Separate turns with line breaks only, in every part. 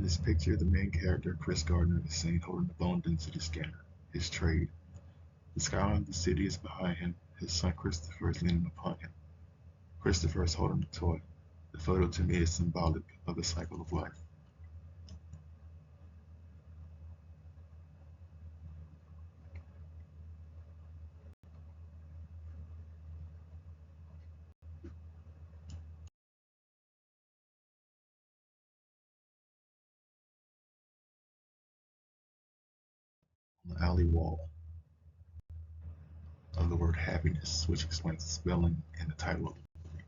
In this picture, the main character, Chris Gardner, is seen holding a bone density scanner, his trade. The skyline of the city is behind him. His son Christopher is leaning upon him. Christopher is holding a toy. The photo to me is symbolic of the cycle of life. On the alley wall of the word happiness, which explains the spelling and the title of the movie.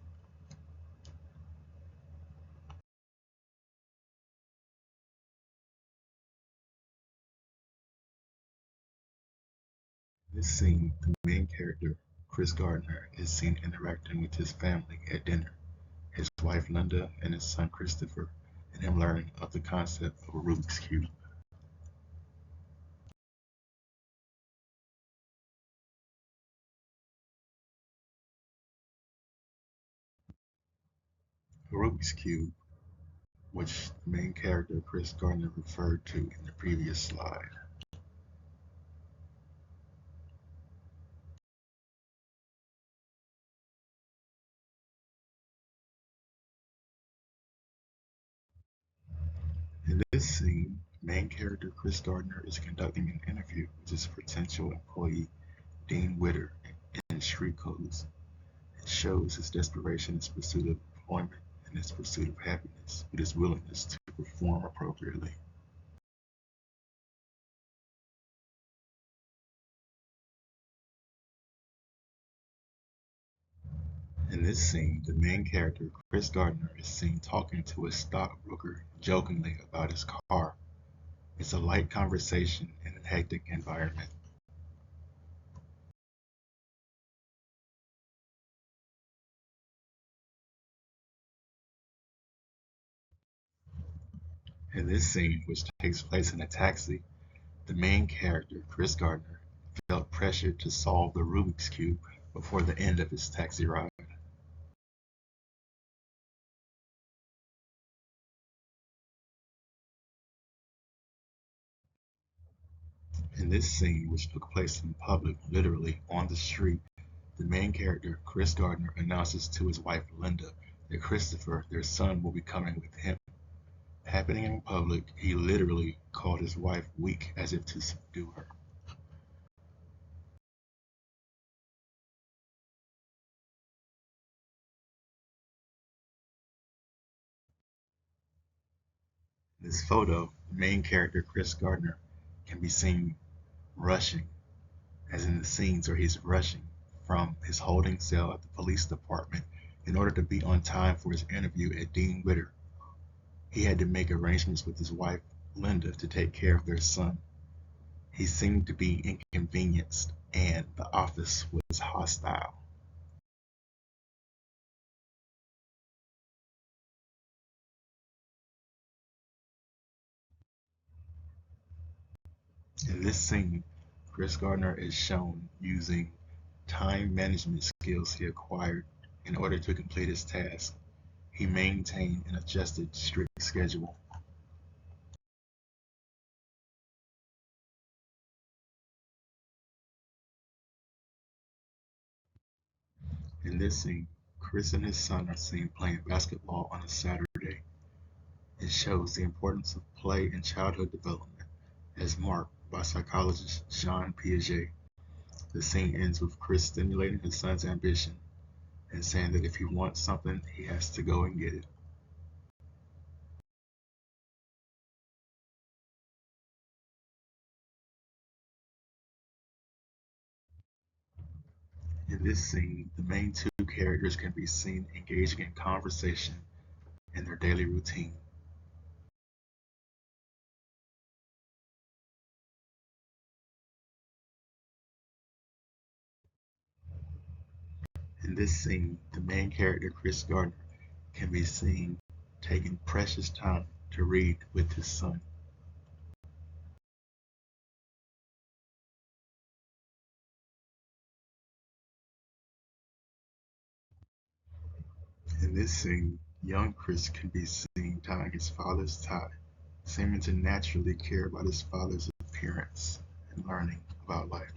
In this scene, the main character, Chris Gardner, is seen interacting with his family at dinner, his wife Linda and his son Christopher, and him learning of the concept of a Rubik's Cube. A Rubik's Cube, which the main character Chris Gardner referred to in the previous slide. In this scene, main character Chris Gardner is conducting an interview with his potential employee, Dean Witter, in street clothes. It shows his desperation in his pursuit of employment and his pursuit of happiness, with his willingness to perform appropriately. In this scene, the main character, Chris Gardner, is seen talking to a stockbroker jokingly about his car. It's a light conversation in a hectic environment. In this scene, which takes place in a taxi, the main character, Chris Gardner, felt pressured to solve the Rubik's Cube before the end of his taxi ride. In this scene, which took place in public, literally on the street, the main character, Chris Gardner, announces to his wife Linda that Christopher, their son, will be coming with him. Happening in public, he literally called his wife weak as if to subdue her. In this photo, the main character, Chris Gardner, can be seen rushing, as in the scenes where he's rushing from his holding cell at the police department in order to be on time for his interview at Dean Witter. He had to make arrangements with his wife, Linda, to take care of their son. He seemed to be inconvenienced, and the office was hostile. In this scene, Chris Gardner is shown using time management skills he acquired in order to complete his task. He maintained and adjusted strict schedule. In this scene, Chris and his son are seen playing basketball on a Saturday. It shows the importance of play in childhood development, as marked by psychologist Jean Piaget. The scene ends with Chris stimulating his son's ambition and saying that if he wants something, he has to go and get it. In this scene, the main two characters can be seen engaging in conversation in their daily routine. In this scene, the main character, Chris Gardner, can be seen taking precious time to read with his son. In this scene, young Chris can be seen tying his father's tie seeming to naturally care about his father's appearance and learning about life.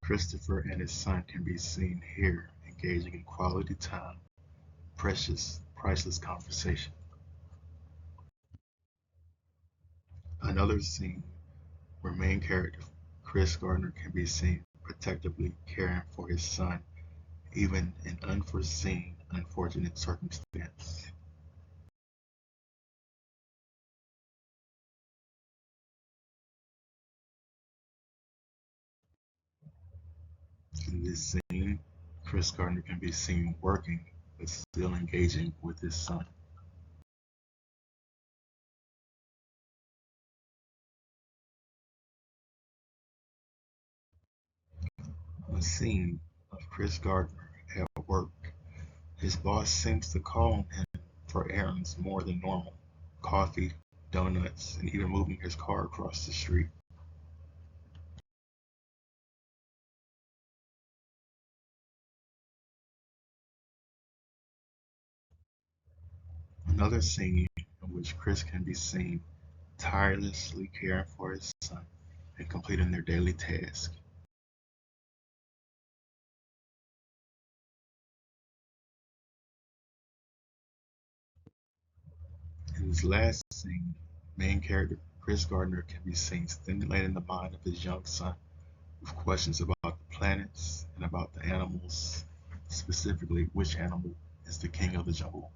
Christopher and his son can be seen here engaging in quality time, precious, priceless conversation. Another scene where main character Chris Gardner can be seen protectively caring for his son, even in unforeseen, unfortunate circumstance. In this scene, Chris Gardner can be seen working but still engaging with his son. A scene of Chris Gardner at work. His boss seems to call on him for errands more than normal: coffee, donuts, and even moving his car across the street. Another scene in which Chris can be seen tirelessly caring for his son and completing their daily task. In this last scene, main character Chris Gardner can be seen stimulating the mind of his young son with questions about the planets and about the animals, specifically which animal is the king of the jungle.